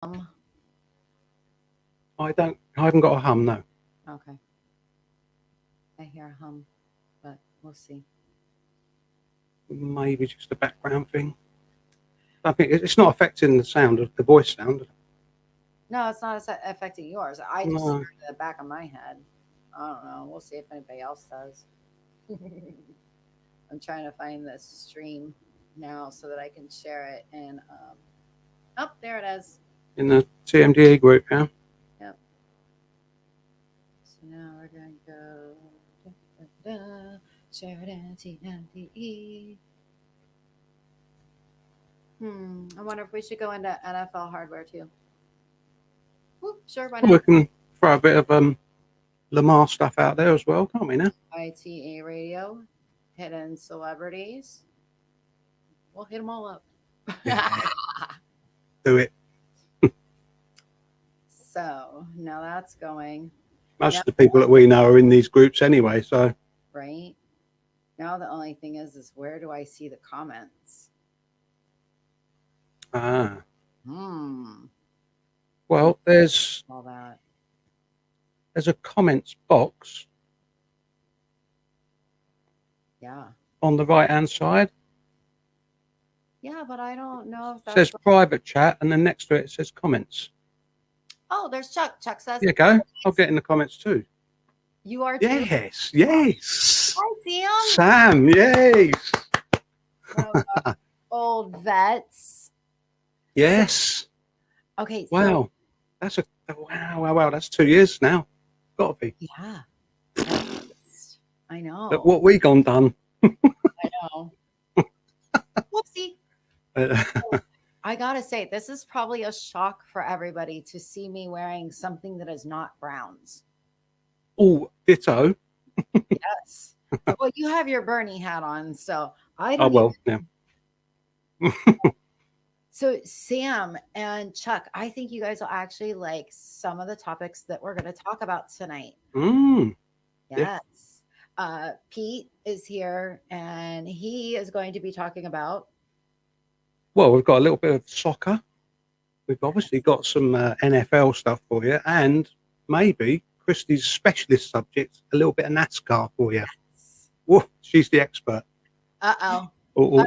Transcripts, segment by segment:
I haven't got a hum, no. Okay. I hear a hum, but we'll see. Maybe just a background thing. I think it's not affecting the sound of the voice sound. No, it's not affecting yours. I just hear No. it in the back of my head. I don't know. We'll see if anybody else does. I'm trying to find this stream now so that I can share it. And oh, there it is. In the TMDE group, yeah. Yep. So now we're going to go share it in TMDE. I wonder if we should go into NFL hardware too. Sure, why We not? can throw a bit of Lamar stuff out there as well, can't we now? ITA radio, hidden celebrities. We'll hit them all up. Do it. So now that's going. Most Now, of the people that we know are in these groups anyway, so right now, the only thing is where do I see the comments? Well, there's All that. a comments box. Yeah. On the right hand side. Yeah, but I don't know if It that's says private chat, and then next to it says comments. Oh, there's Chuck. Chuck says, There you go. I'll get in the comments too. You are too. Yes. Hi, Sam, yes. Old vets. Yes. Okay. Wow. So, That's wow. That's 2 years now. Gotta be. Yeah. I know. Look what we gone done. I know. Whoopsie. I gotta say, this is probably a shock for everybody to see me wearing something that is not Browns. Oh, ditto. Yes. Well, you have your Bernie hat on, so I don't. Oh well, yeah. So Sam and Chuck, I think you guys will actually like some of the topics that we're going to talk about tonight. Yes. Yeah. Pete is here, and he is going to be talking about. Well, we've got a little bit of soccer. We've obviously got some NFL stuff for you, and maybe Christy's specialist subject, a little bit of NASCAR for you. Yes. Whoa, she's the expert. Uh-oh. No,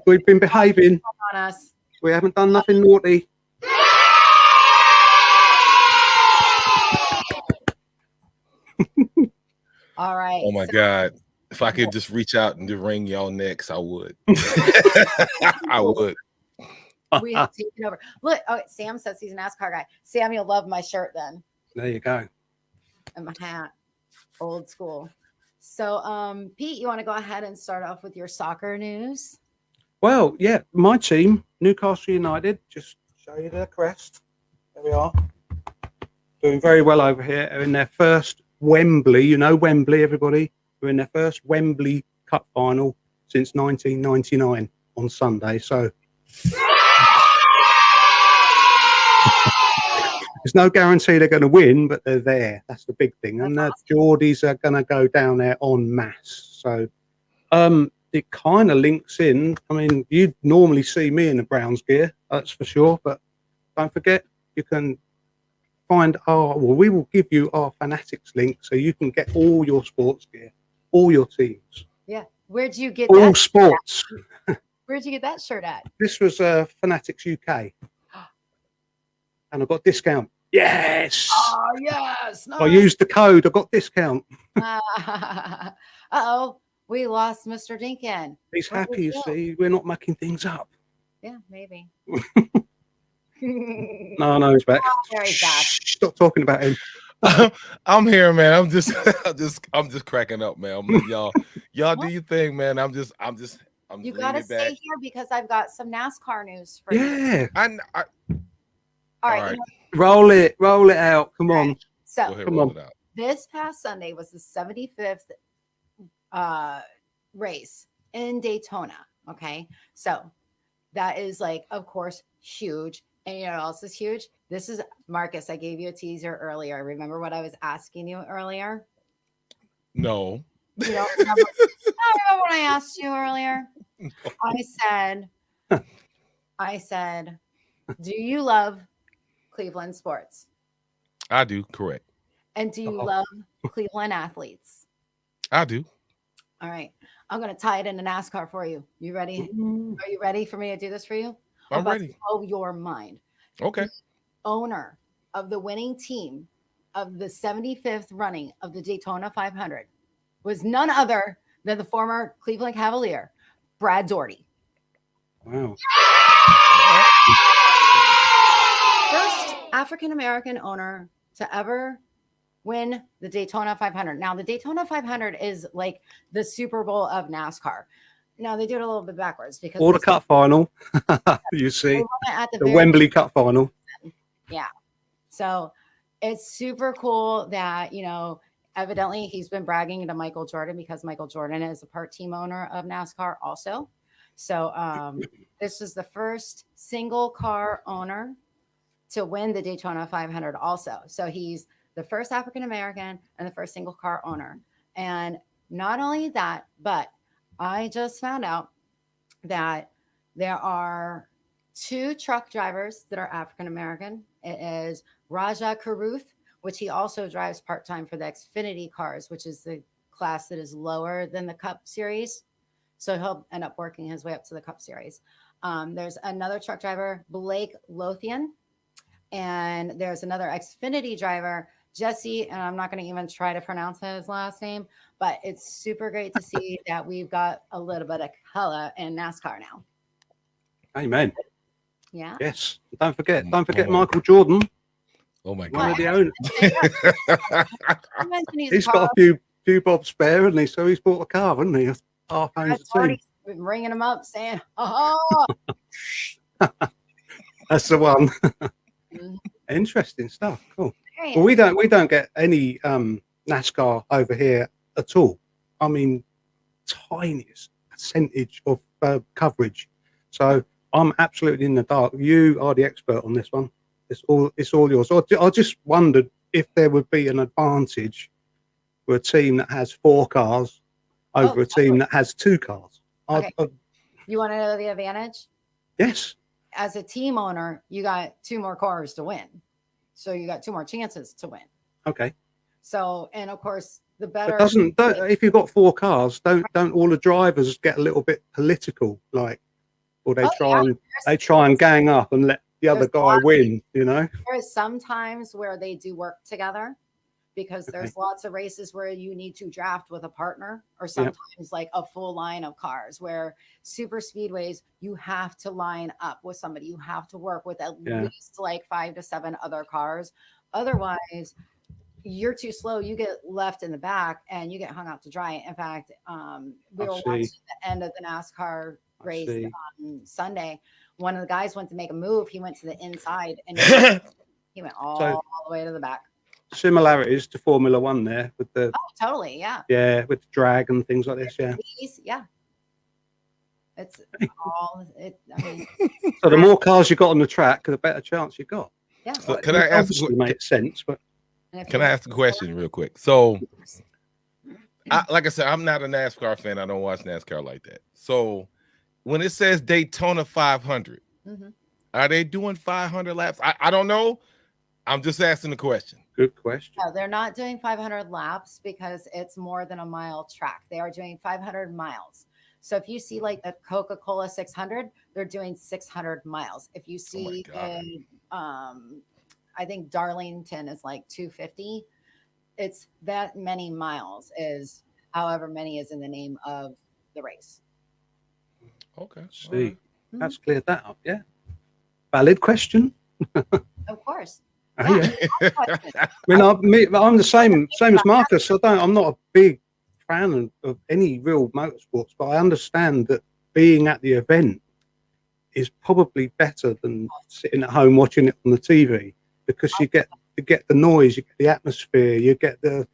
we've been behaving. On us. We haven't done nothing naughty. All right. Oh my God. If I could just reach out and just wring y'all necks, I would. I would. We have taken over. Look, Sam says he's a NASCAR guy. Sam, you'll love my shirt then. There you go. And my hat. Old school. So, Pete, you want to go ahead and start off with your soccer news? Well, yeah, my team, Newcastle United, just show you their crest. There we are. Doing very well over here. They're in their first Wembley, Wembley, everybody. We're in their first Wembley Cup final since 1999 on Sunday. So there's no guarantee they're going to win, but they're there. That's the big thing. And the Geordies are going to go down there en masse. So it kind of links in. I mean, you'd normally see me in the Browns gear, that's for sure. But don't forget, you can find we will give you our Fanatics link so you can get all your sports gear, all your teams. Yeah. Where'd you get all that sports? Where'd you get that shirt at? This was Fanatics UK. And I got discount. Yes. Oh, yes. Nice. I used the code. I got discount. Uh-oh. We lost Mr. Dinkin. He's happy, you see. We're not mucking things up. Yeah, maybe. No, he's back. Oh, there he's back. Stop talking about him. I'm here, man. I'm just cracking up, man. Y'all do your thing, man. I'm you gotta stay here because I've got some NASCAR news for you. Yeah. All right. Roll it out. Come on. So come on. This past Sunday was the 75th race in Daytona. Okay. So that is like, of course, huge. And you know what else is huge? This is Marcus. I gave you a teaser earlier. Remember what I was asking you earlier? No. You don't remember? I remember what I asked you earlier. No. I said, do you love Cleveland sports? I do. Correct. And do you Oh. love Cleveland athletes? I do. All right. I'm going to tie it into NASCAR for you. You ready? Ooh. Are you ready for me to do this for you? I'm about ready. to blow your mind. Okay. The owner of the winning team of the 75th running of the Daytona 500 was none other than the former Cleveland Cavalier, Brad Daugherty. Wow. First African-American owner to ever win the Daytona 500. Now, the Daytona 500 is like the Super Bowl of NASCAR. Now, they do it a little bit backwards because Or the cup final. You see, they won it at the Wembley Cup final. Yeah. So it's super cool that, evidently he's been bragging to Michael Jordan because Michael Jordan is a part team owner of NASCAR also. So this is the first single car owner to win the Daytona 500 also. So he's the first African-American and the first single car owner. And not only that, but I just found out that there are 2 truck drivers that are African-American. It is Raja Karuth, which he also drives part-time for the Xfinity cars, which is the class that is lower than the Cup Series. So he'll end up working his way up to the Cup Series. There's another truck driver, Blake Lothian, and there's another Xfinity driver, Jesse, and I'm not going to even try to pronounce his last name, but it's super great to see that we've got a little bit of color in NASCAR now. Amen. Yeah. Yes. Don't forget Oh. Michael Jordan. Oh my One God. of the owners. You mentioned he's He's got a few bob spare, hasn't he? So he's bought a car, hasn't he? Half owns the team. already been ringing him up saying, "Oh, That's the one. Mhm. Interesting stuff. Cool. Very Well, we don't get any NASCAR over here at all. I mean, tiniest percentage of coverage. So I'm absolutely in the dark. You are the expert on this one. It's all yours. I just wondered if there would be an advantage for a team that has 4 cars over a team that has 2 cars. Okay. You want to know the advantage? Yes. As a team owner, you got 2 more cars to win. So you got 2 more chances to win. Okay. So, and of course, the better. But if you've got 4 cars, don't all the drivers get a little bit political, like, or they try and gang up and let the other guy win, There is sometimes where they do work together because there's lots of races where you need to draft with a partner, or sometimes like a full line of cars, where super speedways, you have to line up with somebody. You have to work with at least like 5 to 7 other cars. Otherwise, you're too slow. You get left in the back and you get hung out to dry. In fact, we were watching the end of the NASCAR race on Sunday. One of the guys went to make a move. He went to the inside and he went all the way to the back. Similarities to Formula One there with the totally, yeah, with the drag and things like this, yeah. It's all it. I mean, so the more cars you got on the track, the better chance you got. Yeah. So can I ask? Makes sense, but can I ask a question real quick? So, like I said, I'm not a NASCAR fan. I don't watch NASCAR like that. So, when it says Daytona 500, are they doing 500 laps? I don't know. I'm just asking the question. Good question. No, they're not doing 500 laps because it's more than a mile track. They are doing 500 miles. So if you see like the Coca-Cola 600, they're doing 600 miles. If you see, I think Darlington is like 250. It's that many miles is however many is in the name of the race. Okay. See, that's cleared that up. Yeah. Valid question. Of course. Yeah. I mean, I'm the same as Marcus. I'm not a big fan of any real motorsports, but I understand that being at the event is probably better than sitting at home watching it on the TV, because you get the noise, you get the atmosphere, you get the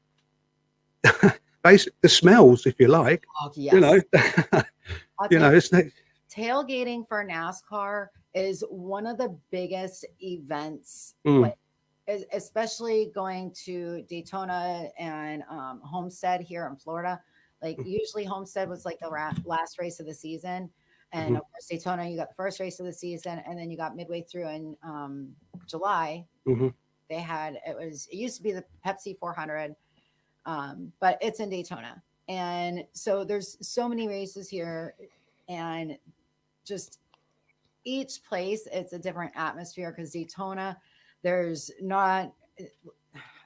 the smells, if you like. Oh, yes. It's like tailgating for NASCAR is one of the biggest events, especially going to Daytona and Homestead here in Florida. Like usually Homestead was like the last race of the season. And of course, Daytona, you got the first race of the season, and then you got midway through in July. They had it used to be the Pepsi 400, but it's in Daytona, and so there's so many races here, and just each place it's a different atmosphere because Daytona, there's not.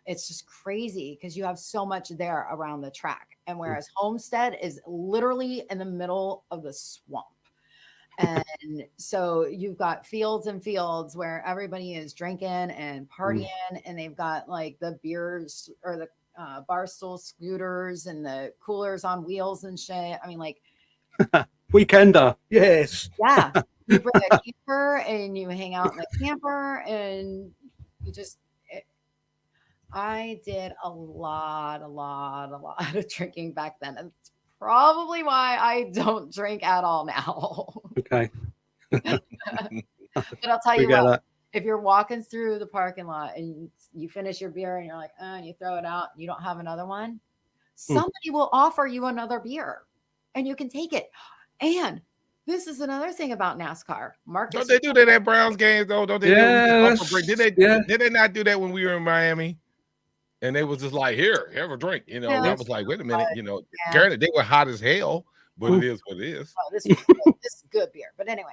It's just crazy because you have so much there around the track, and whereas Homestead is literally in the middle of the swamp. And so you've got fields and fields where everybody is drinking and partying, and they've got like the beers or the barstool scooters and the coolers on wheels and shit. I mean, like Weekender, yes. Yeah, you bring a camper and you hang out in the camper, and you just. I did a lot of drinking back then, and it's probably why I don't drink at all now. Okay. But I'll tell you what, if you're walking through the parking lot and you finish your beer and you're like, and you throw it out, and you don't have another one, somebody will offer you another beer and you can take it. And this is another thing about NASCAR. Marcus, don't they do that at Browns games though? Don't they? Did they not do that when we were in Miami? And they was just like, here, have a drink. You know, I was like, wait a minute. You know, granted, they were hot as hell, but it is what it is. Oh, this is good beer. But anyway,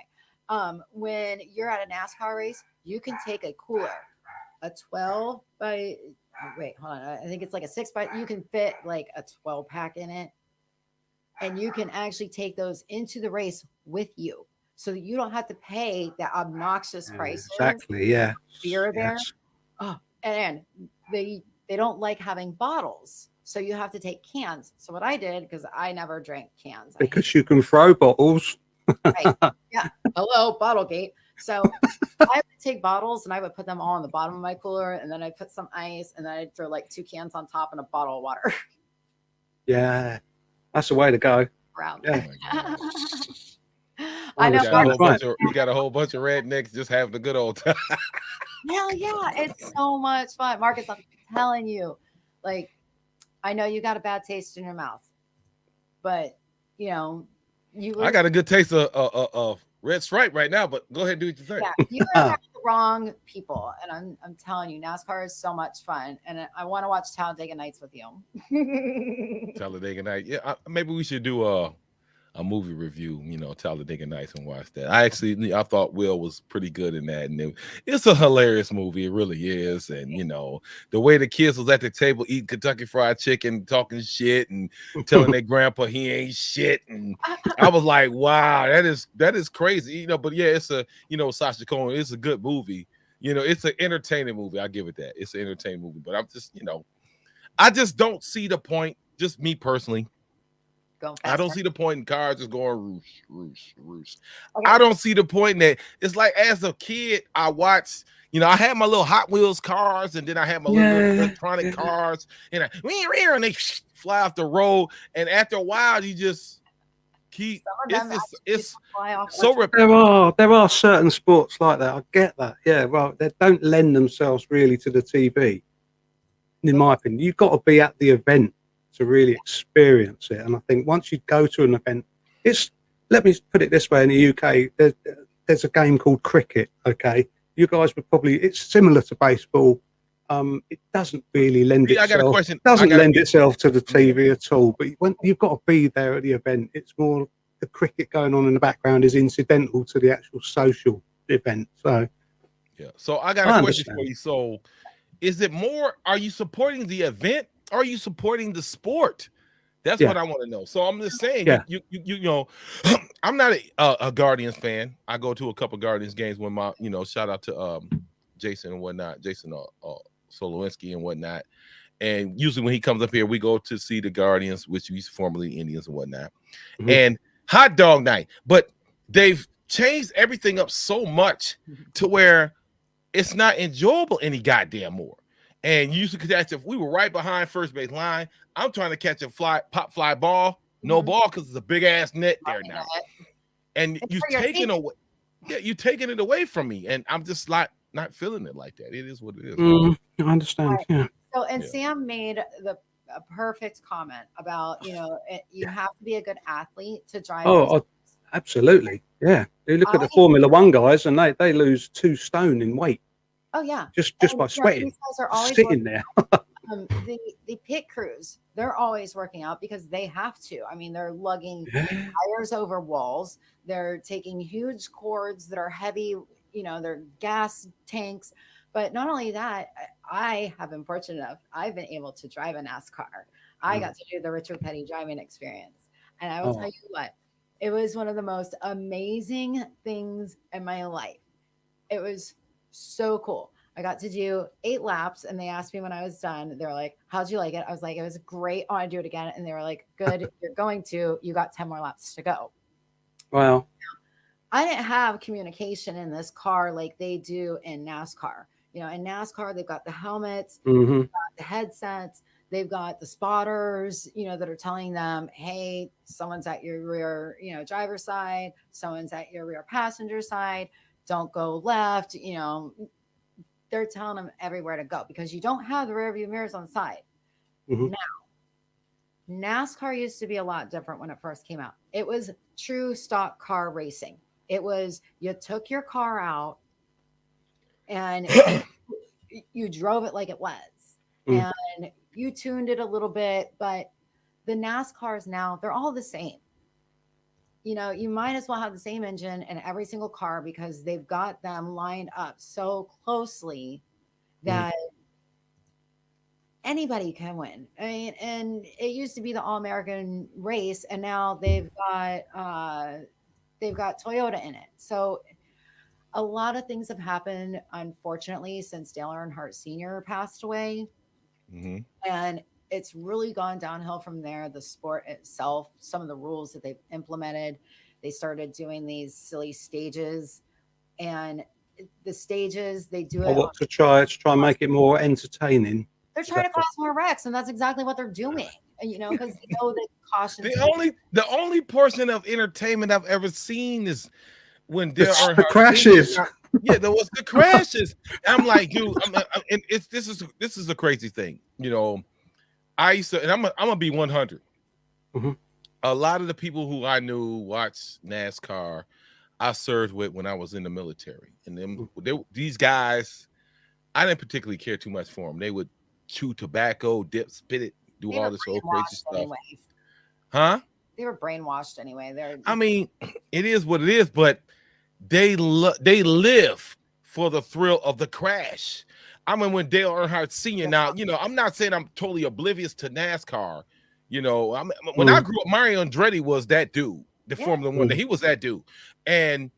when you're at a NASCAR race, you can take a cooler, a 12 by, wait, hold on. I think it's like a 6 by, you can fit like a 12 pack in it. And you can actually take those into the race with you so that you don't have to pay the obnoxious prices. Exactly, yeah. Beer there. Oh, and they don't like having bottles, so you have to take cans. So what I did, because I never drank cans. Because you can throw bottles. Right. Yeah. Hello, Bottlegate. So I would take bottles and I would put them all on the bottom of my cooler, and then I'd put some ice, and then I'd throw like 2 cans on top and a bottle of water. Yeah. That's the way to go. Yeah. I know. We got a whole bunch of rednecks just having the good old time. Hell yeah. It's so much fun. Marcus, I'm telling you, like, I know you got a bad taste in your mouth, but you know, I got a good taste of Red Stripe right now, but go ahead and do what you think. Yeah, you are the wrong people, and I'm telling you, NASCAR is so much fun, and I want to watch Talladega Nights with you. Talladega Nights, yeah. Maybe we should do a movie review, you know, Talladega Nights, and watch that. I thought Will was pretty good in that, and it's a hilarious movie. It really is. And you know, the way the kids was at the table eating Kentucky Fried Chicken, talking shit, and telling their grandpa he ain't shit, and I was like, wow, that is crazy, you know. But yeah, it's a, you know, Sacha Cohen, it's a good movie. You know, it's an entertaining movie. I give it that. It's an entertaining movie. But I'm just, you know, I just don't see the point. Just me personally. I don't see the point in cars just going roosh. Okay. I don't see the point in that. It's like as a kid, I watched, you know, I had my little Hot Wheels cars, and then I had my little electronic cars, and and they fly off the road. And after a while, you just keep it's so there are certain sports like that. I get that. Yeah, well, they don't lend themselves really to the TV. In my opinion, you've got to be at the event to really experience it. And I think once you go to an event, let me put it this way, in the UK, there's a game called cricket, okay? You guys would probably, it's similar to baseball. It doesn't really lend itself. I got a question. Doesn't lend itself to the TV at all, but you've got to be there at the event. It's more the cricket going on in the background is incidental to the actual social event. So yeah. So I got a question for you. So is it more, are you supporting the event? Are you supporting the sport? That's what I want to know. So I'm just saying, you know, I'm not a Guardians fan. I go to a couple Guardians games when my, you know, shout out to Jason and whatnot, Jason Solowinski and whatnot. And usually when he comes up here, we go to see the Guardians, which used formerly Indians and whatnot. And hot dog night, but they've changed everything up so much to where it's not enjoyable any goddamn more. And you used to catch, if we were right behind first base line, I'm trying to catch a pop fly ball, no ball, because it's a big ass net there now. And you're taking it away from me, and I'm just not feeling it like that. It is what it is. I understand. Right. Yeah. So, and Sam made a perfect comment about, you know, you have to be a good athlete to drive. Absolutely. Yeah. You look at the I Formula One guys and they lose 2 stone in weight Oh yeah, just and by sweating, these guys are just always sitting there. the pit crews. They're always working out because they have to. I mean, they're lugging Yeah. tires over walls. They're taking huge cords that are heavy. They're gas tanks. But not only that, I have been fortunate enough. I've been able to drive a NASCAR. I got to do the Richard Petty driving experience, and I will tell Oh, you what, it was one of the most amazing things in my life. It was so cool. I got to do 8 laps and they asked me when I was done, they're like, "How'd you like it?" I was like, "It was great. I want to do it again." And they were like, "Good. You're going to. You got 10 more laps to go." wow. I didn't have communication in this car like they do in NASCAR. In NASCAR, they've got the helmets, Mhm. the headsets, they've got the spotters, that are telling them, "Hey, someone's at your rear, driver's side, someone's at your rear passenger side. Don't go left." They're telling them everywhere to go because you don't have the rear view mirrors on the side. Mhm. Now, NASCAR used to be a lot different when it first came out. It was true stock car racing. It was you took your car out and you drove it like it was. Mm. And you tuned it a little bit, but the NASCARs now, they're all the same. You might as well have the same engine in every single car because they've got them lined up so closely Mm. that anybody can win. I mean, and it used to be the All American race, and now they've got Toyota in it. So a lot of things have happened, unfortunately, since Dale Earnhardt Sr. passed away, Mm-hmm. and it's really gone downhill from there. The sport itself, some of the rules that they've implemented, they started doing these silly stages, and the stages they do Or it on. what to try and make it more entertaining. They're Is trying that to cause more wrecks, and that's exactly what they're doing. Because they know that caution tape. The only portion of entertainment I've ever seen is when Dale the Earnhardt Sr. crashes? Yeah, there was the crashes. I'm like, dude, and this is a crazy thing. I used to, and I'm gonna be 100. Mhm. A lot of the people who I knew watched NASCAR. I served with when I was in the military, and these guys, I didn't particularly care too much for them. They would chew tobacco, dip, spit it, do They all were this old crazy brainwashed stuff, anyway. huh? They were brainwashed anyway. I mean, it is what it is, but they live for the thrill of the crash. I mean, when Dale Earnhardt Sr. Now, I'm not saying I'm totally oblivious to NASCAR. When I Mm. grew up, Mario Andretti was that dude, the Yeah. Formula One. Mm. He was that dude, and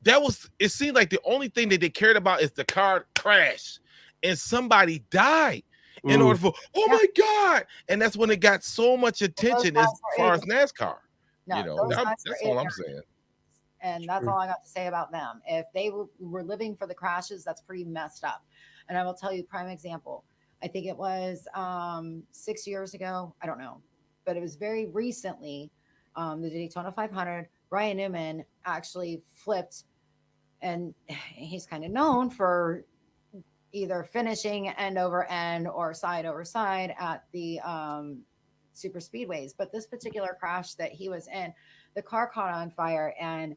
it seemed like the only thing that they cared about is the car crash, and somebody died in order Mm. for, oh Yeah. my God, and that's when it got so much Those attention guys as were far as ignorant. NASCAR. No, those guys were That's all I'm ignorant. saying. And that's True. all I got to say about them. If they were living for the crashes, that's pretty messed up. And I will tell you, prime example. I think it was 6 years ago. I don't know, but it was very recently. The Daytona 500. Ryan Newman actually flipped, and he's kind of known for either finishing end over end or side over side at the super speedways. But this particular crash that he was in, the car caught on fire and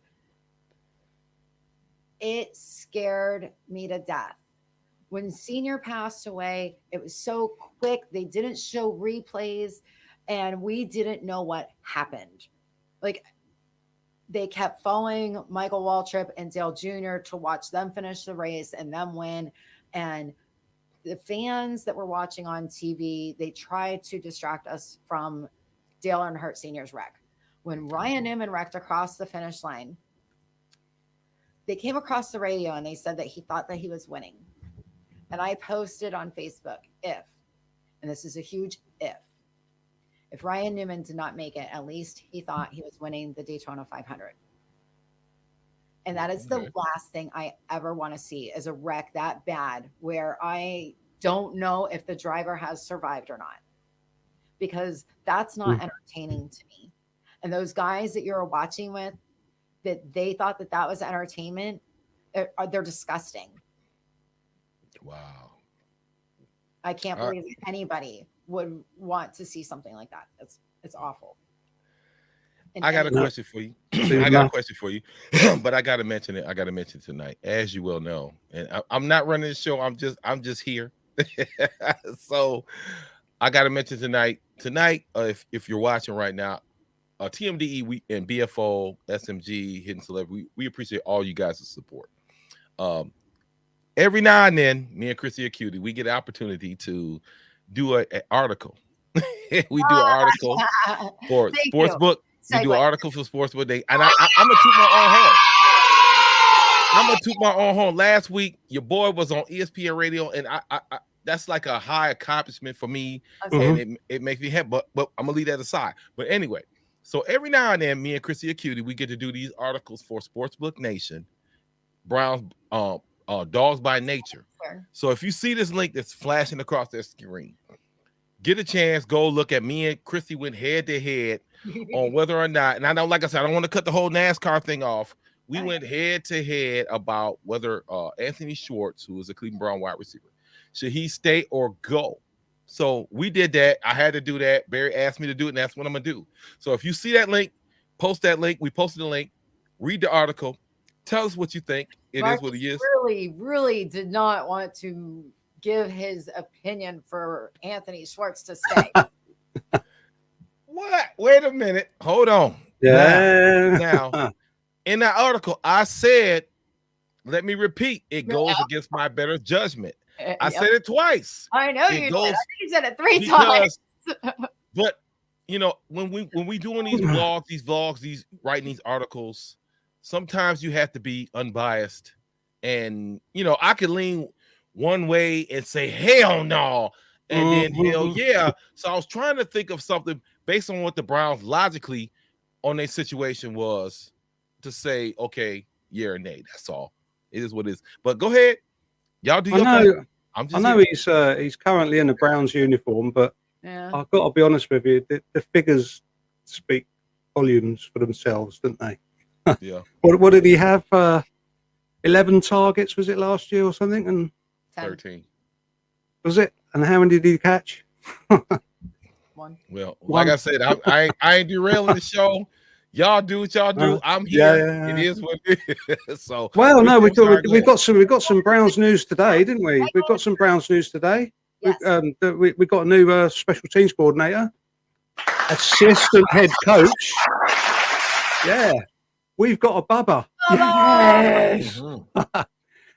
it scared me to death. When Senior passed away, it was so quick. They didn't show replays and we didn't know what happened. Like, they kept following Michael Waltrip and Dale Jr. to watch them finish the race and them win. And the fans that were watching on TV, they tried to distract us from Dale Earnhardt Sr.'s wreck. When Ryan Newman wrecked across the finish line, they came across the radio and they said that he thought that he was winning. And I posted on Facebook, and this is a huge if Ryan Newman did not make it, at least he thought he was winning the Daytona 500. And that is the last thing I ever want to see, is a wreck that bad where I don't know if the driver has survived or not, because that's not entertaining to me. And those guys that you're watching with, that they thought that that was entertainment, they're disgusting. Wow. I can't believe anybody would want to see something like that. It's awful. I got a question for you. I got a question for you, but I got to mention it. I got to mention it tonight, as you well know. And I'm not running the show. I'm just here. So I got to mention tonight. If you're watching right now, TMDE we and BFO, SMG, Hidden Celebrity, we appreciate all you guys' support. Every now and then, me and Chrissy Acuity, we get an opportunity to do an article. We do an article for Sportsbook. We do an article for Sportsbook Day, and I'm gonna toot my own horn. I'm gonna toot my own horn. Last week, your boy was on ESPN Radio, and I that's like a high accomplishment for me, and it makes me happy. But I'm gonna leave that aside. But anyway, so every now and then, me and Chrissy Acuity, we get to do these articles for Sportsbook Nation, Browns, Dogs by Nature. Sure. So if you see this link that's flashing across their screen, get a chance, go look at me and Chrissy went head to head on whether or not, and I know, like I said, I don't want to cut the whole NASCAR thing off. We went head to head about whether Anthony Schwartz, who is a Cleveland Brown wide receiver, should he stay or go. So we did that. I had to do that. Barry asked me to do it, and that's what I'm gonna do. So if you see that link, post that link. We posted the link. Read the article. Tell us what you think. It is what it is. Really did not want to give his opinion for Anthony Schwartz to stay. What? Wait a minute. Hold on. Yeah. Now, in that article, I said, let me repeat, it goes against my better judgment. I said it twice. I know you did. I think you said it 3 times. But you know, when we doing these vlogs, these writing these articles, sometimes you have to be unbiased. And you know, I could lean one way and say hell no, and then hell yeah. So I was trying to think of something based on what the Browns logically on their situation was to say, okay, yeah or nay. That's all. It is what it is. But go ahead, y'all do your thing. I know he's currently in a Browns uniform, but I've got to be honest with you, the figures speak volumes for themselves, don't they? Yeah. What did he have? 11 targets, was it last year or something? And 13. Was it? And how many did he catch? One. Well, like I said, I ain't derailing the show. Y'all do what y'all do. I'm here. Yeah. It is what it is. So well, no, we've got some Browns news today, didn't we? We've got some Browns news today. Yes. We got a new special teams coordinator, assistant head coach. Yeah, we've got a Bubba. Yes.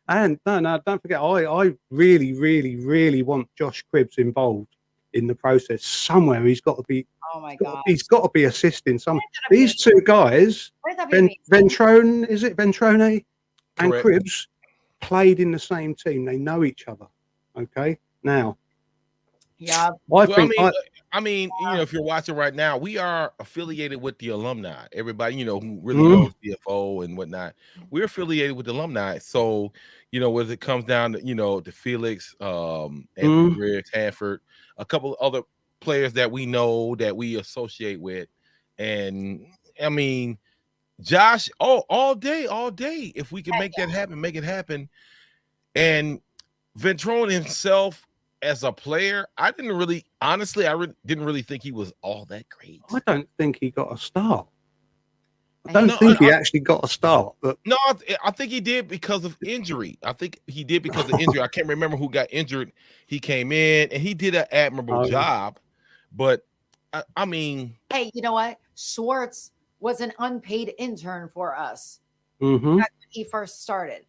And no, don't forget, I really want Josh Cribbs involved in the process. Somewhere he's got to be. Oh my God! He's got to be assisting some. These two guys, Ventrone, is it Ventrone, and Cribbs, played in the same team. They know each other. Okay, now. Yeah, I mean, you know, if you're watching right now, we are affiliated with the alumni. Everybody, you know, who really knows DFO and whatnot, we're affiliated with the alumni. So, you know, when it comes down to, you know, to Felix, Anthony Greer, Hanford, a couple of other players that we know that we associate with, and I mean, Josh, all day. If we can make that happen, make it happen. And Ventrone himself, as a player, I didn't really think he was all that great. I don't think he got a start. I don't think he actually got a start. But no, I think he did because of injury. I can't remember who got injured. He came in and he did an admirable job. But I mean, hey, you know what? Schwartz was an unpaid intern for us back when he first started.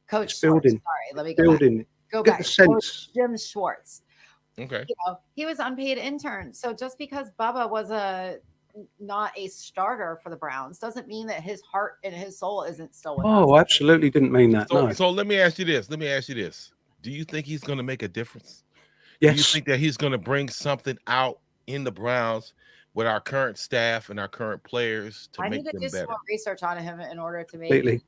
Coach Schwartz, sorry, let me go back. Sense. Jim Schwartz. Okay. You know, he was unpaid intern. So just because Bubba was not a starter for the Browns doesn't mean that his heart and his soul isn't still with us. Oh, absolutely didn't mean that. So let me ask you this. Do you think he's going to make a difference? Yes. Do you think that he's going to bring something out in the Browns with our current staff and our current players to make them better? I need to do some more research on him in order to make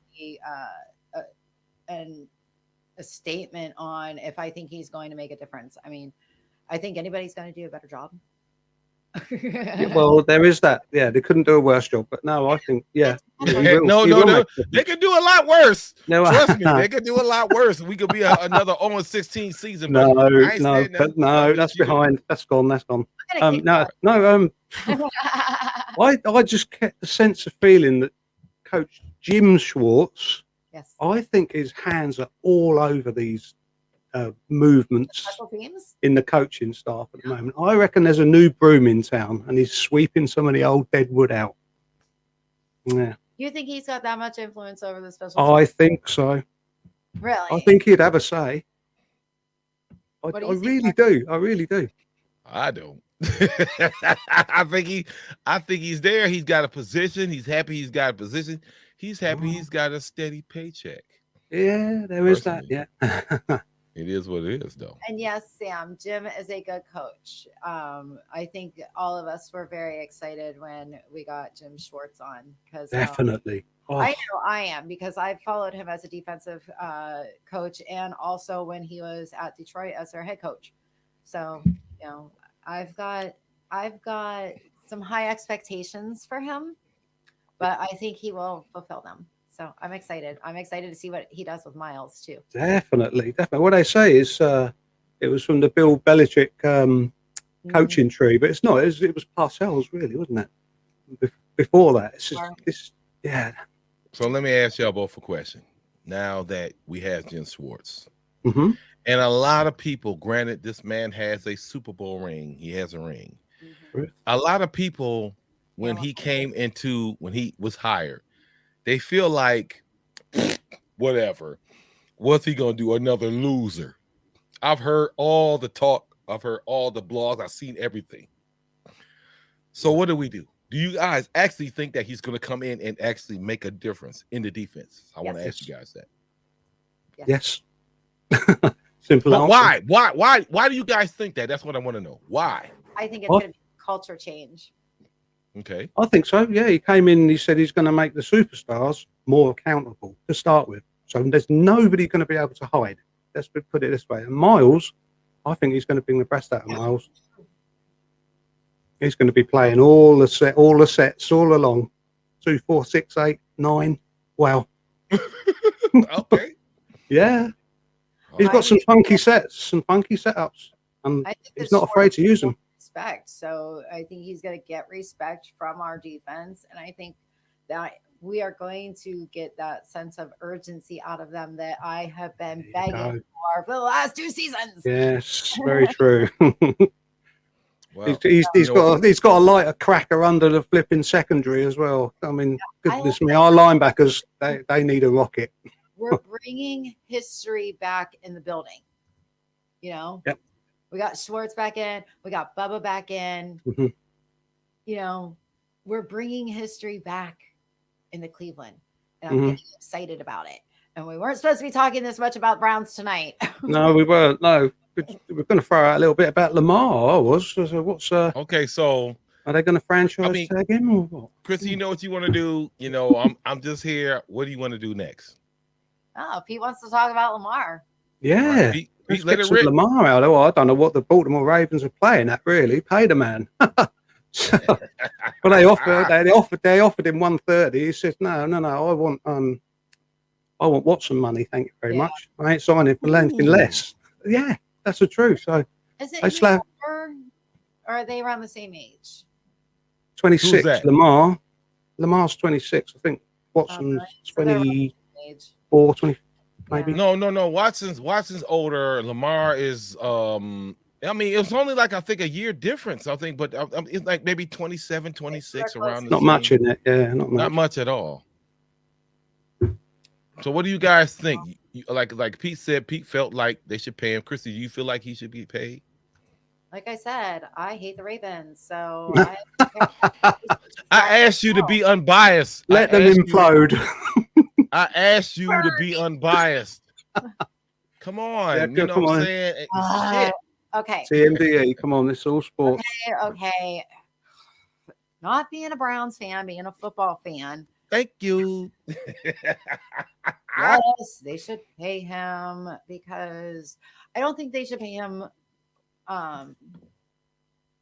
a statement on if I think he's going to make a difference. I mean, I think anybody's going to do a better job. Well, there is that. Yeah, they couldn't do a worse job, but no, I think no, they could do a lot worse. No, trust me, they could do a lot worse. We could be another 0-16 season. No, that's behind. That's gone. I just get the sense of feeling that Coach Jim Schwartz, Yes. I think his hands are all over these movements Special teams. in the coaching staff at the moment. I reckon there's a new broom in town, and he's sweeping some of the old dead wood out. Yeah, You think he's got that much influence over the special I teams? think so. Really? I think he'd have a say. I What do you think, really Mark? do. I really do. I don't. I think he's there. He's got a position. He's happy he's got a position. He's happy he's got a steady paycheck. Yeah, there is that. Personally. Yeah. It is what it is, though. And yes, Sam, Jim is a good coach. I think all of us were very excited when we got Jim Schwartz on because Definitely. I know I am because I followed him as a defensive coach and also when he was at Detroit as their head coach. So, I've got some high expectations for him, but I think he will fulfill them. So I'm excited. I'm excited to see what he does with Miles too. Definitely. What I say is, it was from the Bill Belichick coaching tree, but it's not. It was Parcells, really, wasn't it? Before that, it's just yeah. So let me ask y'all both a question. Now that we have Jim Schwartz, Mm-hmm. and a lot of people, granted, this man has a Super Bowl ring. He has a ring. Mm-hmm. A lot of people, when he was hired, they feel like, whatever, what's he gonna do? Another loser. I've heard all the talk. I've heard all the blogs. I've seen everything. So what do we do? Do you guys actually think that he's going to come in and actually make a difference in the defense? I want to ask you guys that. Yes. Simple answer. Why do you guys think that? That's what I want to know. Why? I think it's going to be a culture change. Okay. I think so. Yeah, he came in and he said he's going to make the superstars more accountable to start with. So there's nobody going to be able to hide. Let's put it this way. And Miles, I think he's going to bring the best out of Miles. He's going to be playing all the sets all along. 2, 4, 6, 8, 9. Wow. Okay. Yeah. He's got some funky sets, some funky setups, and he's not afraid to use them. Respect. So I think he's going to get respect from our defense, and I think that we are going to get that sense of urgency out of them that I have been begging for the last 2 seasons. Yes, very true. Well, he's got a lighter cracker under the flipping secondary as well. I mean, goodness me, our linebackers they need a rocket. We're bringing history back in the building. Yep. We got Schwartz back in. We got Bubba back in. Mm-hmm. We're bringing history back into Cleveland, and I'm getting excited about it. And we weren't supposed to be talking this much about Browns tonight. No, we weren't. No, we're going to throw out a little bit about Lamar. I was. So what's okay? So are they going to franchise tag him or what? Chrissy, you know what you want to do? I'm just here. What do you want to do next? Oh, Pete wants to talk about Lamar. Yeah. Pete, let it rip. Lamar out. Oh, I don't know what the Baltimore Ravens are playing at. Really, pay the man. Well, they offered him 130. He says, no. I want Watson money. Thank you very much. I ain't signing for anything less. Yeah, that's the truth. So is it older, or are they around the same age? 26. Lamar's 26. I think Watson's 24, 20, maybe. No. Watson's older. Lamar is I mean, it was only like I think a year difference. I think, but it's like maybe 27, 26 around. Not much in it. Yeah, not much at all. So, what do you guys think? Like Pete said, Pete felt like they should pay him. Chrissy, do you feel like he should be paid? Like I said, I hate the Ravens, so I asked you to be unbiased. Let them implode. I asked you to be unbiased. Come on, you know what I'm saying? Shit. Okay. CMDE, come on, this is all sports. Okay. Not being a Browns fan, being a football fan. Thank you. Yes, they should pay him because I don't think they should pay him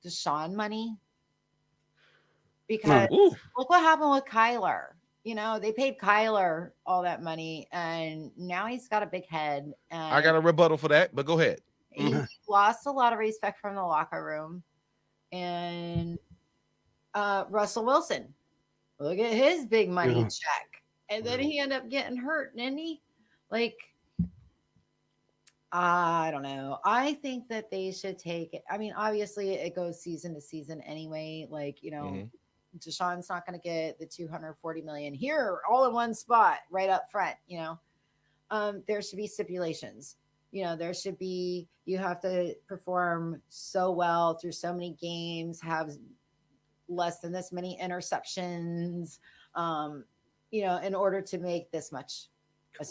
Deshaun money. Because look what happened with Kyler. They paid Kyler all that money, and now he's got a big head. And I got a rebuttal for that, but go ahead. He lost a lot of respect from the locker room, and Russell Wilson. Look at his big money Yeah. check. And then he ended up getting hurt, didn't he? Like, I don't know. I think that they should take it. I mean, obviously, it goes season to season anyway. Like, Deshaun's not going to get the 240 million here all in one spot right up front. There should be stipulations. There should be, you have to perform so well through so many games, have less than this many interceptions, in order to make this much.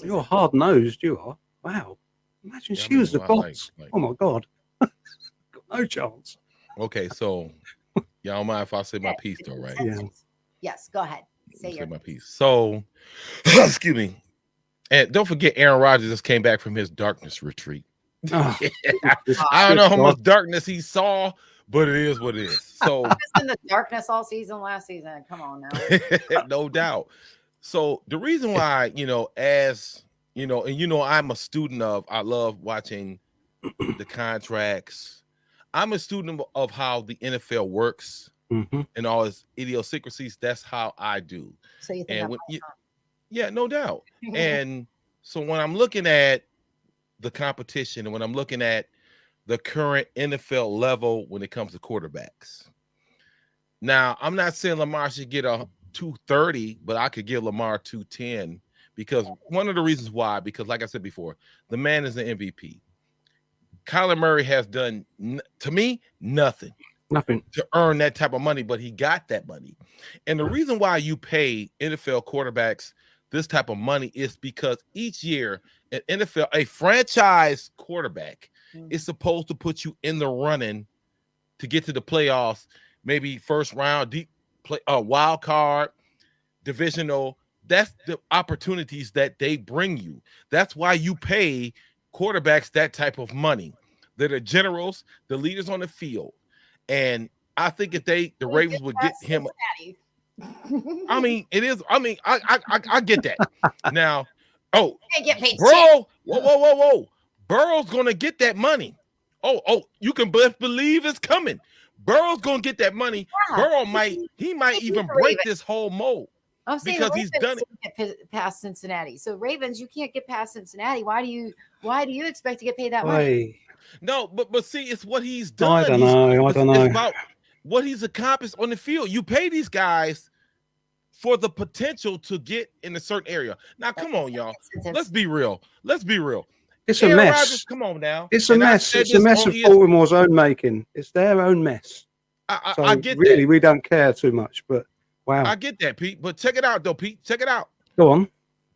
You're hard nosed, you are. Wow. Imagine she was the boss. Oh my God. Got no chance. Okay, so y'all don't mind if I say my piece though, right? Yeah. Yes, go ahead. Say my piece. So, excuse me. And don't forget, Aaron Rodgers just came back from his darkness retreat. Oh, I don't know how much darkness he saw, but it is what it is. So, I was in the darkness all season last season. Come on now. No doubt. So the reason why, as I'm a student of, I love watching the contracts. I'm a student of how the NFL works and all its idiosyncrasies. That's how I do. So you think yeah, no doubt. And so when I'm looking at the competition and when I'm looking at the current NFL level when it comes to quarterbacks, now I'm not saying Lamar should get a 230, but I could give Lamar 210 because one of the reasons why, because like I said before, the man is an MVP. Kyler Murray has done, to me, nothing to earn that type of money, but he got that money. And the reason why you pay NFL quarterbacks this type of money is because each year an NFL, a franchise quarterback is supposed to put you in the running to get to the playoffs, maybe first round, deep play, wild card, divisional. That's the opportunities that they bring you. That's why you pay quarterbacks that type of money. They're the generals, the leaders on the field. And I think if the Ravens would get him, I mean, it is. I mean, I get that. Now, get paid Burrow, whoa. Burrow's gonna get that money. Oh, you can believe it's coming. Burrow's gonna get that money. Yeah. Burrow might even break this whole mold. I'm saying because he's done it. Get past Cincinnati. So Ravens, you can't get past Cincinnati. Why do you expect to get paid that money? No, but see, it's what he's done. I don't know. It's about what he's accomplished on the field. You pay these guys for the potential to get in a certain area. Now, come on, y'all. Let's be real. It's a mess. Rodgers, come on now. It's a mess. It's a mess of Baltimore's own making. It's their own mess. I get really, that. We don't care too much, but wow. I get that, Pete. But check it out, though, Pete. Check it out. Go on.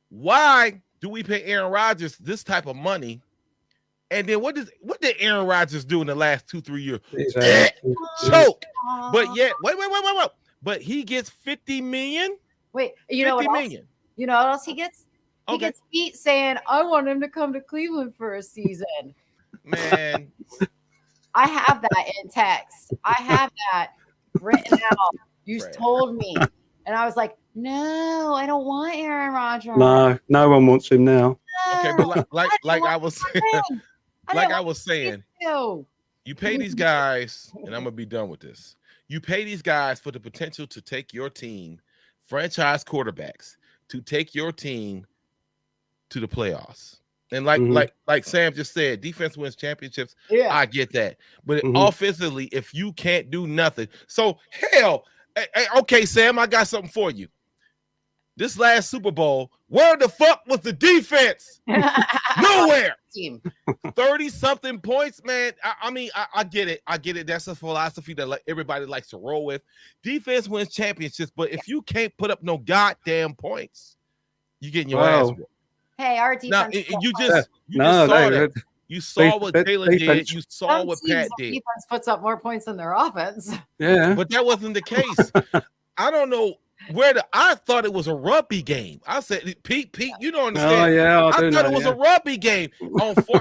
Why do we pay Aaron Rodgers this type of money? And then what did Aaron Rodgers do in the last 2-3 years? Choke. But yet, wait. But he gets $50 million. Wait, you know what else? You know what else he gets? He gets Pete saying, "I want him to come to Cleveland for a season." Man, I have that in text. I have that written out. You told me, and I was like, "No, I don't want Aaron Rodgers." No one wants him now. Okay, but like I was saying, you pay these guys, and I'm gonna be done with this. You pay these guys for the potential to take your team, franchise quarterbacks, to take your team to the playoffs. And like Sam just said, defense wins championships. Yeah, I get that. But offensively, if you can't do nothing, so hell, okay, Sam, I got something for you. This last Super Bowl, where the fuck was the defense? Nowhere. 30-something points, man. I mean, I get it. I get it. That's a philosophy that everybody likes to roll with. Defense wins championships, but if you can't put up no goddamn points, you getting your ass whooped. Hey, our defense. You saw what Taylor did. You saw what Pat did. Defense puts up more points than their offense. Yeah, but that wasn't the case. I don't know. I thought it was a rugby game. I said, Pete, you don't understand. Oh, yeah, I thought it was a rugby game.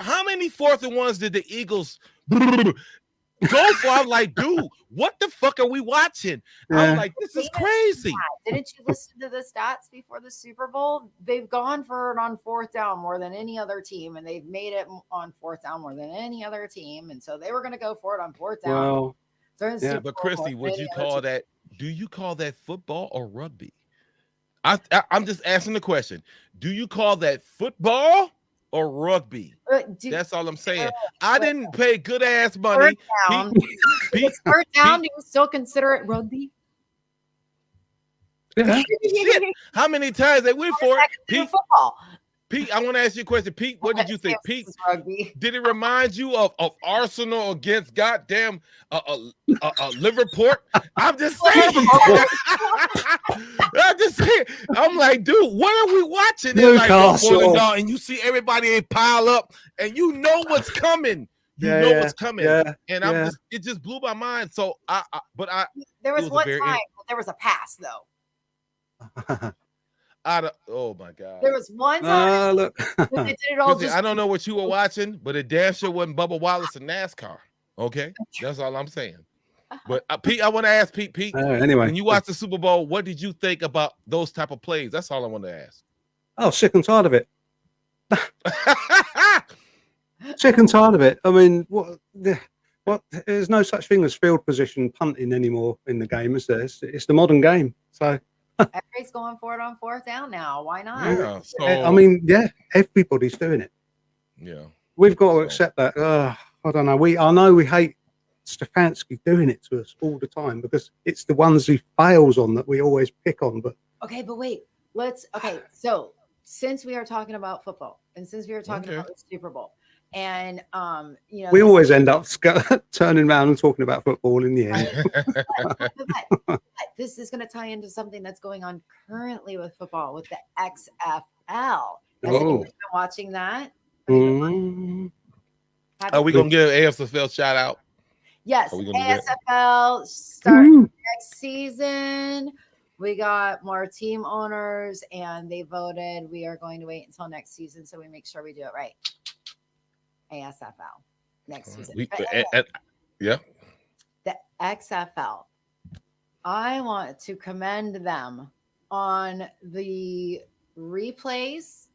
How many 4th and 1s did the Eagles go for? I'm like, dude, what the fuck are we watching? Yeah. I'm like, this is crazy. Didn't you listen to the stats before the Super Bowl? They've gone for it on 4th down more than any other team, and they've made it on 4th down more than any other team. And so they were going to go for it on 4th down. Well, but Christy, would you call that do you call that football or rugby? I'm just asking the question. Do you call that football or rugby? That's all I'm saying. I didn't pay good ass money. Down. If it's third down, do you still consider it rugby? Yeah. Shit. How many times they went for it? Football. Pete, I want to ask you a question. Pete, what did you think? Pete, rugby. did it remind you of Arsenal against goddamn Liverpool? I'm just saying. I'm just saying. I'm like, dude, what are we watching? Newcastle. Like, and you see everybody pile up, and you know what's coming. You know what's coming. Yeah, and it just blew my mind. So there was one time there was a pass though. Oh my God! There was one time. Look. I don't know what you were watching, but it damn sure wasn't Bubba Wallace in NASCAR. Okay, that's all I'm saying. But Pete, I want to ask Pete. Anyway, when you watched the Super Bowl, what did you think about those type of plays? That's all I want to ask. Oh, sick and tired of it. Sick and tired of it. I mean, what? There's no such thing as field position punting anymore in the game, is there? It's the modern game. So. Everybody's going for it on fourth down now. Why not? Yeah, so, I mean, everybody's doing it. Yeah, we've got to accept that. I don't know. I know we hate Stefanski doing it to us all the time because it's the ones he fails on that we always pick on. But wait. So since we are talking about football and since we are talking about the Super Bowl, and we always end up turning around and talking about football in the end. But this is going to tie into something that's going on currently with football with the XFL. Has anyone been watching that? Are we gonna give ASFL shout out? Yes, ASFL starting next season. We got more team owners, and they voted. We are going to wait until next season, so we make sure we do it right. ASFL next season. The XFL. I want to commend them on the replays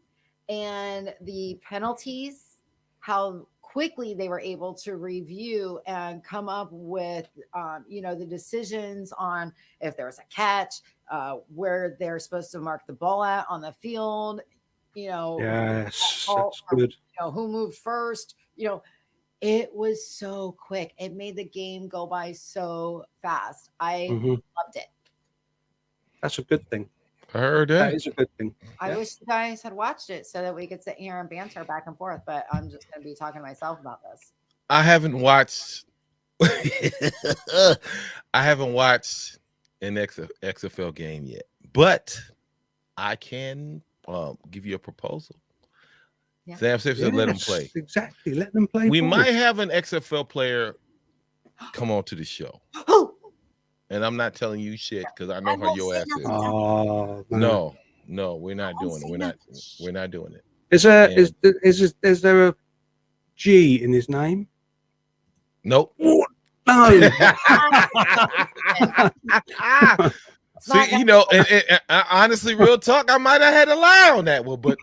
and the penalties, how quickly they were able to review and come up with, the decisions on if there was a catch, where they're supposed to mark the ball at on the field, Yes, that's good. Who moved first, it was so quick. It made the game go by so fast. I loved it. That's a good thing. I heard that. That is a good thing. I wish you guys had watched it so that we could sit here and banter back and forth, but I'm just going to be talking to myself about this. I haven't watched an XFL game yet, but I can give you a proposal. Yeah. Sam Simpson, let them play. Exactly, let them play. We might have an XFL player come on to the show. And I'm not telling you shit because I know how your ass is. Oh, no, we're not doing it. We're not doing it. Is there a G in his name? Nope. No. See, and honestly, real talk, I might have had a lie on that one, but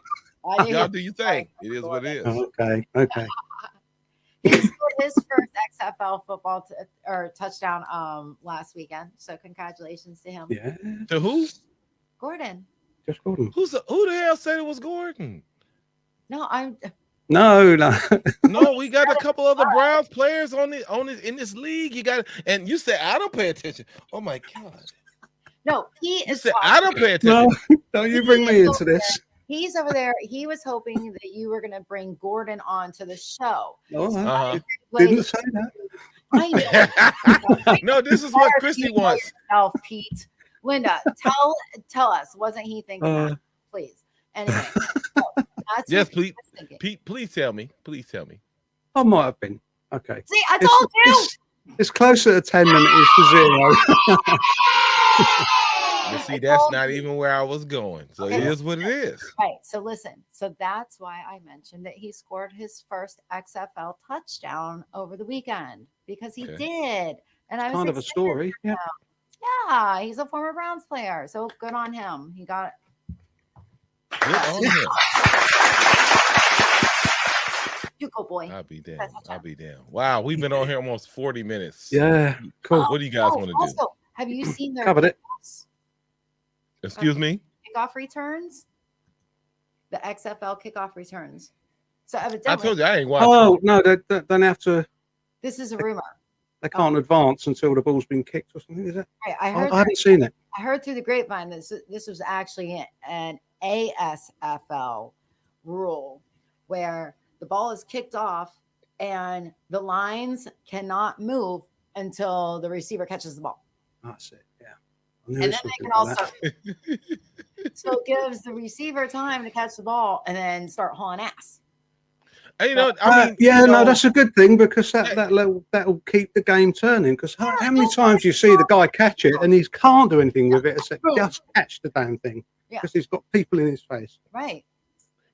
y'all do you think? It is what it is. Okay. He scored his first XFL football touchdown last weekend. So congratulations to him. Yeah. To who? Gordon. Just Gordon. Who the hell said it was Gordon? No, No. No, we got a couple other Browns players in this league. You got, and you said I don't pay attention. Oh my God. No, he is. I don't pay attention. No, don't you bring me into this. He's over there. He was hoping that you were going to bring Gordon on to the show. I didn't say that. I know. No, this is what Christy wants. Yourself, Pete. Linda, tell us. Wasn't he thinking that? Please. Anyway. Yes, please. Pete, please tell me. Please tell me. I might have been. Okay. See, I told you. It's closer to 10 than it is to 0. But see, that's not even where I was going. So it is what it is. Right. So listen. So that's why I mentioned that he scored his first XFL touchdown over the weekend because he did. And I was kind of a story. Yeah. Yeah. He's a former Browns player. So good on him. He got it. Good on him. You go, boy. I'll be damn. Wow, we've been on here almost 40 minutes. Yeah, cool. What do you guys want to do? Have you seen their Covered it. kickoffs? Excuse me. Kickoff returns? The XFL kickoff returns. So I evidently, told you I ain't watching. Oh no, they don't have to. this is a rumor. They can't advance until the ball's been kicked or something. Is it? Right, I heard. I haven't seen it. I heard through the grapevine that this was actually an ASFL rule where the ball is kicked off and the lines cannot move until the receiver catches the ball. That's it. Yeah. And then they can also. So it gives the receiver time to catch the ball and then start hauling ass. And, I mean, no, that's a good thing because that'll keep the game turning. Because how many times you see the guy catch it and he can't do anything with it except just catch the damn thing because he's got people in his face. Right.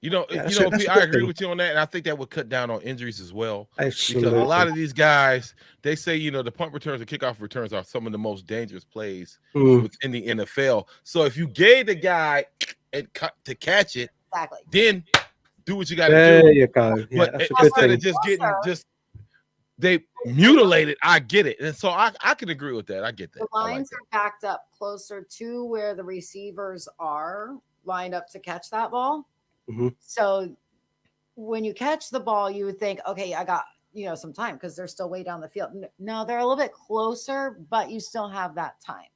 I agree with you on that, and I think that would cut down on injuries as well. Absolutely. Because a lot of these guys, they say, the punt returns and kickoff returns are some of the most dangerous plays in the NFL. So if you gave the guy to catch it, exactly, then do what you got to do. There you go. Yeah, but that's a good instead thing. of just getting they mutilate it, I get it. And so I can agree with that. I get that. The lines are backed up closer to where the receivers are lined up to catch that ball. Mm-hmm. So when you catch the ball, you would think, okay, I got some time because they're still way down the field. No, they're a little bit closer, but you still have that time.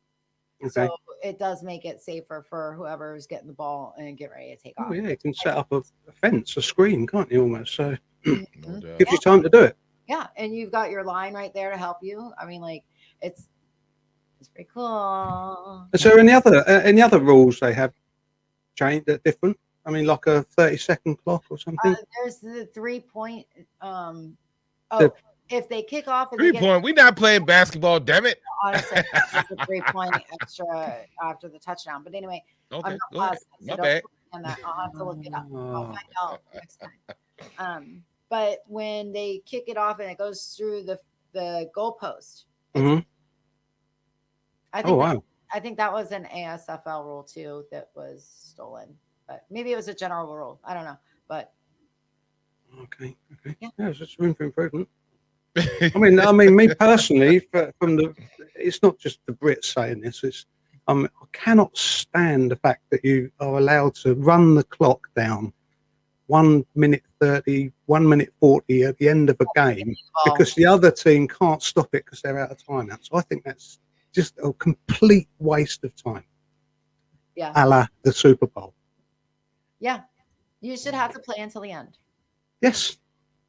Okay. So it does make it safer for whoever's getting the ball and get ready to take off. Oh yeah, you can set up a fence, a screen, can't you? Almost so no doubt. gives you time to do it. Yeah, and you've got your line right there to help you. I mean, like it's pretty cool. Is there any other rules they have changed that different? I mean, like a 30-second clock or something. There's the 3-point. If they kick off, and 3-point. We're not playing basketball. Damn it! Honestly, it's a 3-point extra after the touchdown. But anyway, okay, I'm go not ahead. My bad. I'll have to look it up. I'll find out next time. But when they kick it off and it goes through the goalpost, I think that was an ASFL rule too that was stolen. But maybe it was a general rule. I don't know. But okay. Yeah, there's just room for improvement. I mean, me personally, it's not just the Brits saying this. It's I cannot stand the fact that you are allowed to run the clock down 1 minute 30, 1 minute 40 at the end of a game because the other team can't stop it because they're out of timeout. So I think that's just a complete waste of time. Yeah, a la the Super Bowl. Yeah, you should have to play until the end. Yes,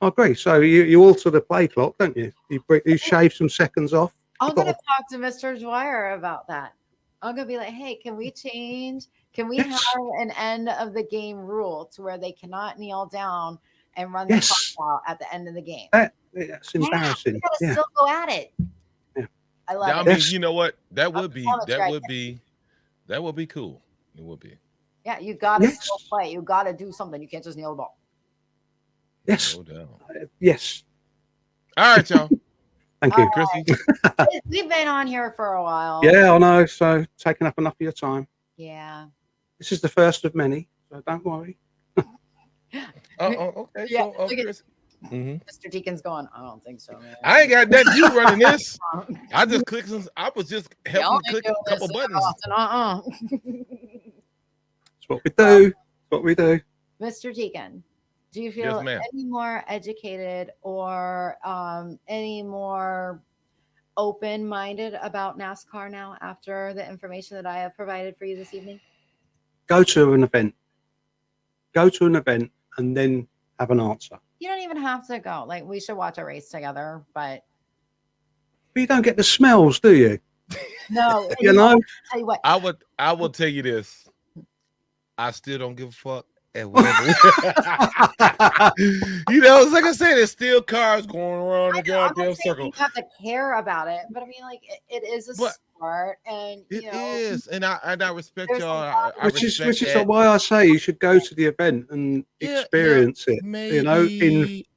I agree. So you alter the play clock, don't you? You shave some seconds off. I'm going to talk to Mr. Dwyer about that. I'm going to be like, hey, can we change? Can we have an end of the game rule to where they cannot kneel down and run the clock out at the end of the game? That's embarrassing. You gotta still go at it. Yeah. I love it. I mean, you know what? That would be cool. It would be. Yeah, you got to still play. You got to do something. You can't just kneel the ball. Yes. No doubt. Yes. All right, y'all. Thank you, Chrissy. We've been on here for a while. Yeah, I know. So taking up enough of your time. Yeah. This is the first of many, so don't worry. Okay. Yeah, So, Chris, Mr. Deacon's going, I don't think so, man. I ain't got nothing. You running this? I just clicked some. I was just helping click a couple buttons. That's what we do. That's what we do. Mr. Deacon, do you feel any more educated or any more open-minded about NASCAR now after the information that I have provided for you this evening? Go to an event. Go to an event and then have an answer. You don't even have to go. Like, we should watch a race together, but you don't get the smells, do you? No. You know? Tell you what. I will tell you this. I still don't give a fuck. And whatever. It's like I said, there's still cars going around the goddamn circle. You have to care about it, but I mean, like, it is a sport, and it is, and I respect y'all. Which is why I say you should go to the event and experience it. Maybe. In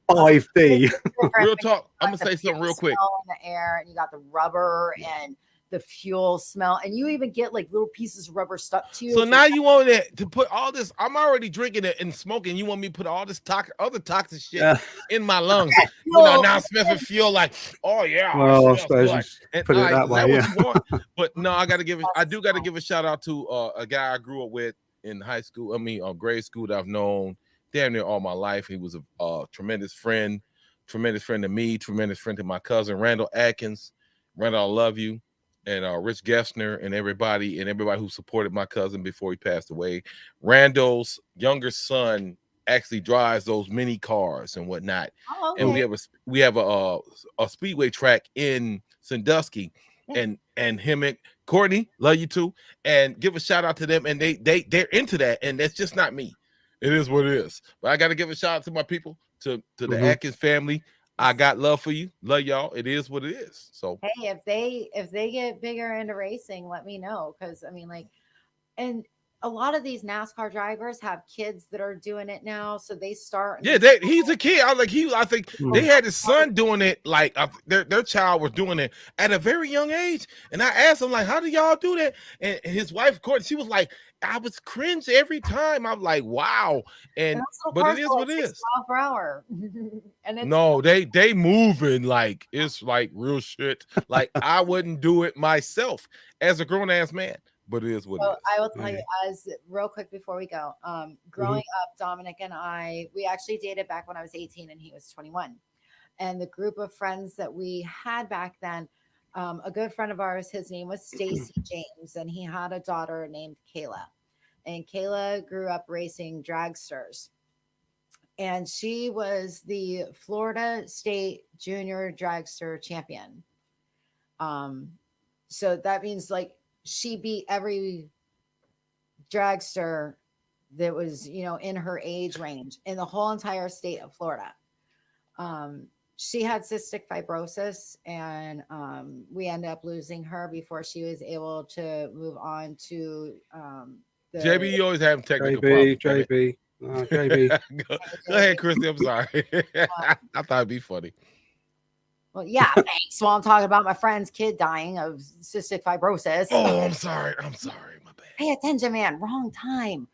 5D. Real talk. I'm gonna say something real quick. In the air, and you got the rubber and the fuel smell, and you even get like little pieces of rubber stuck to you. So now you want it to put all this. I'm already drinking it and smoking. You want me to put all this other toxic shit in my lungs? Now I'm smelling fuel like, oh yeah. Well, I suppose and put it that way. What you want? But no, I do got to give a shout out to a guy I grew up with in high school. Grade school that I've known damn near all my life. He was a tremendous friend to me, tremendous friend to my cousin Randall Atkins. Randall, I love you. And Rich Gessner and everybody who supported my cousin before he passed away. Randall's younger son actually drives those mini cars and whatnot. Oh, okay. And we have a speedway track in Sandusky, and him and Courtney, love you too, and give a shout out to them. And they're into that, and that's just not me. It is what it is. But I got to give a shout out to my people, to the Atkins family. I got love for you. Love y'all. It is what it is. So hey, if they get bigger into racing, let me know. Because I mean, like, and a lot of these NASCAR drivers have kids that are doing it now, so they start. Yeah, he's a kid. I think they had his son doing it. Like their child was doing it at a very young age. And I asked him, like, how do y'all do that? And his wife, Courtney, she was like, I was cringe every time. I'm like, wow. And but it is what it is. 12 per hour. And it's no, they moving like it's like real shit. Like I wouldn't do it myself as a grown ass man. But it is what it is. I will tell you, as real quick before we go, growing up, Dominic and I, we actually dated back when I was 18 and he was 21. And the group of friends that we had back then, a good friend of ours, his name was Stacy James, and he had a daughter named Kayla. And Kayla grew up racing dragsters. And she was the Florida State Junior Dragster champion. So that means like she beat every dragster that was, in her age range in the whole entire state of Florida. She had cystic fibrosis, and we ended up losing her before she was able to move on to JB. You always have technical problems. JB. Go ahead, Christy. I'm sorry. I thought it'd be funny. Well, yeah, thanks. While I'm talking about my friend's kid dying of cystic fibrosis. Oh, I'm sorry. My bad. Pay attention, man. Wrong time.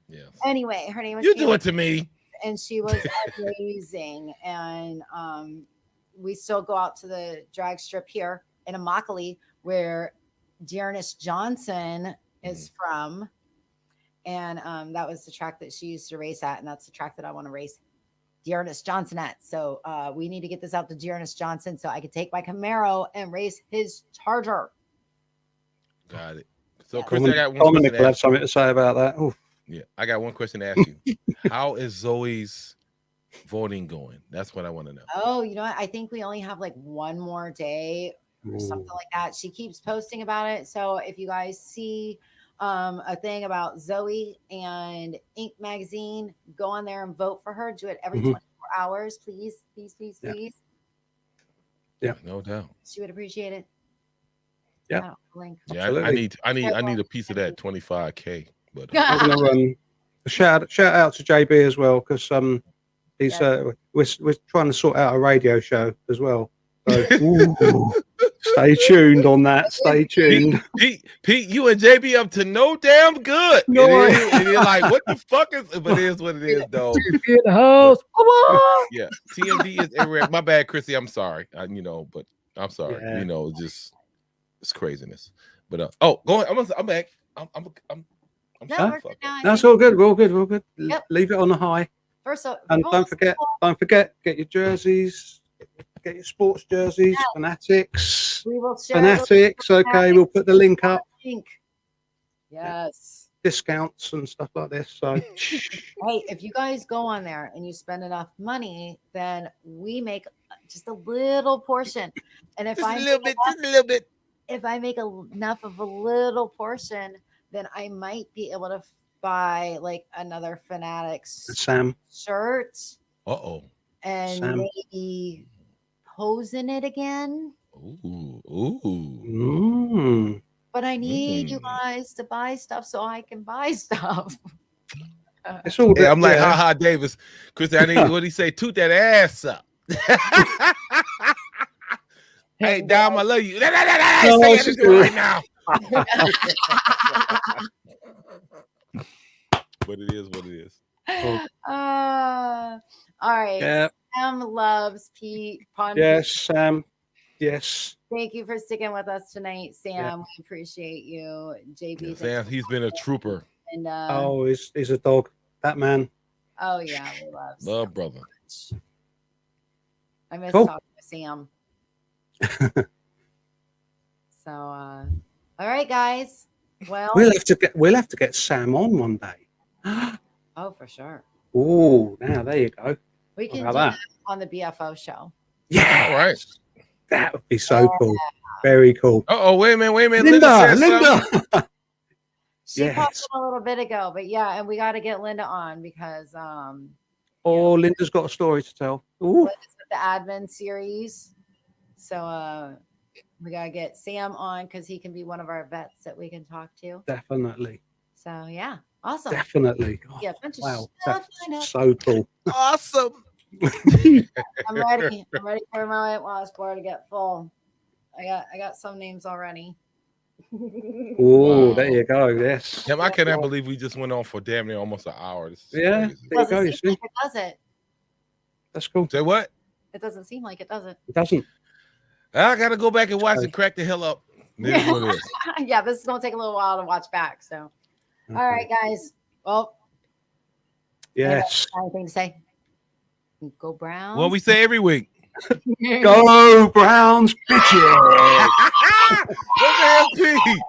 Yeah. Anyway, her name was. You do it to me. And she was amazing. And we still go out to the drag strip here in Immokalee, where Dearness Johnson is from. And that was the track that she used to race at. And that's the track that I want to race Dearness Johnson at. So we need to get this out to Dearness Johnson so I can take my Camaro and race his Charger. Got it. So, Chris, I got one Dominic will have something to say about that. Oh, yeah, I got one question to ask you. How is Zoe's voting going? That's what I want to know. Oh, you know what? I think we only have like one more day or something like that. She keeps posting about it. So if you guys see a thing about Zoe and Inc. magazine, go on there and vote for her. Do it every 24 hours, please. Yeah, no doubt. She would appreciate it. Yeah, link. Yeah, I need a piece of that 25K. But I'm gonna shout out to JB as well, because he's we're trying to sort out a radio show as well. So stay tuned on that. Stay tuned. Pete, you and JB up to no damn good. No, it is like, what the fuck is? But it is what it is, though. In the house. Yeah, TMD is everywhere. My bad, Chrissy. I'm sorry. But I'm sorry. Yeah. Just it's craziness. But go ahead. I'm back. That's all good. We're all good. Yep. Leave it on the high. And don't forget, get your jerseys. Get your sports jerseys, Fanatics. We will share Fanatics. Okay, we'll put the link up. Yes. Discounts and stuff like this. So, hey, if you guys go on there and you spend enough money, then we make just a little portion. And if just a little bit. If I make enough of a little portion, then I might be able to buy like another Fanatics shirt. And Sam. maybe pose in it again. Ooh. But I need you guys to buy stuff so I can buy stuff. It's all I'm like, haha, Davis. Chris, I need what he say? Toot that ass up. Hey, Dom, I love you. No, Say it she's to it right now. But it is what it is. Cool. All right. Yeah. Sam loves Pete. Pun Yes, Sam. Yes. Thank you for sticking with us tonight, Sam. We appreciate you. JB, Yeah, thanks Sam, for he's been a trooper. And Oh, he's a dog. That man. oh yeah, we love Sam. Love brother. I miss Cool. talking to Sam. So all right, guys. Well, we'll have to get Sam on one day. oh, for sure. Oh, now there you go. We can How do about that on the BFO show. Yeah. All right. That would be so cool. Very cool. Oh, wait a minute. Linda. said something. She Yes. popped in a little bit ago, but yeah, and we got to get Linda on because Oh, Linda's got a story to tell. Ooh. Linda's with the admin series. So we got to get Sam on because he can be one of our vets that we can talk to. Definitely. So yeah, awesome. Definitely. Oh, Yeah, bunch of wow. stuff lined up. That's so cool. Awesome. I'm ready. I'm ready for my watch bar to get full. I got some names already. Oh, Wow. there you go. Yes. Damn, I cannot believe we just went on for damn near almost an hour. This is Yeah. crazy. There you go. Doesn't You seem see? like it does it. That's cool. Say what? It doesn't seem like it does it. It doesn't. I got to go back and watch and crack the hell up. This is what it is. Yeah, this is gonna take a little while to watch back. So, all right, guys. Well, Yes. anything to say? Go Browns. What we say every week. Go Browns, bitches. What the hell, P?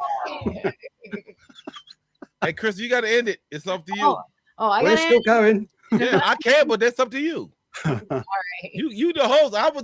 Hey, Chris, you got to end it. It's up to you. Oh, I We're got still going. Yeah, I can, but that's up to you. All right. You the host. I was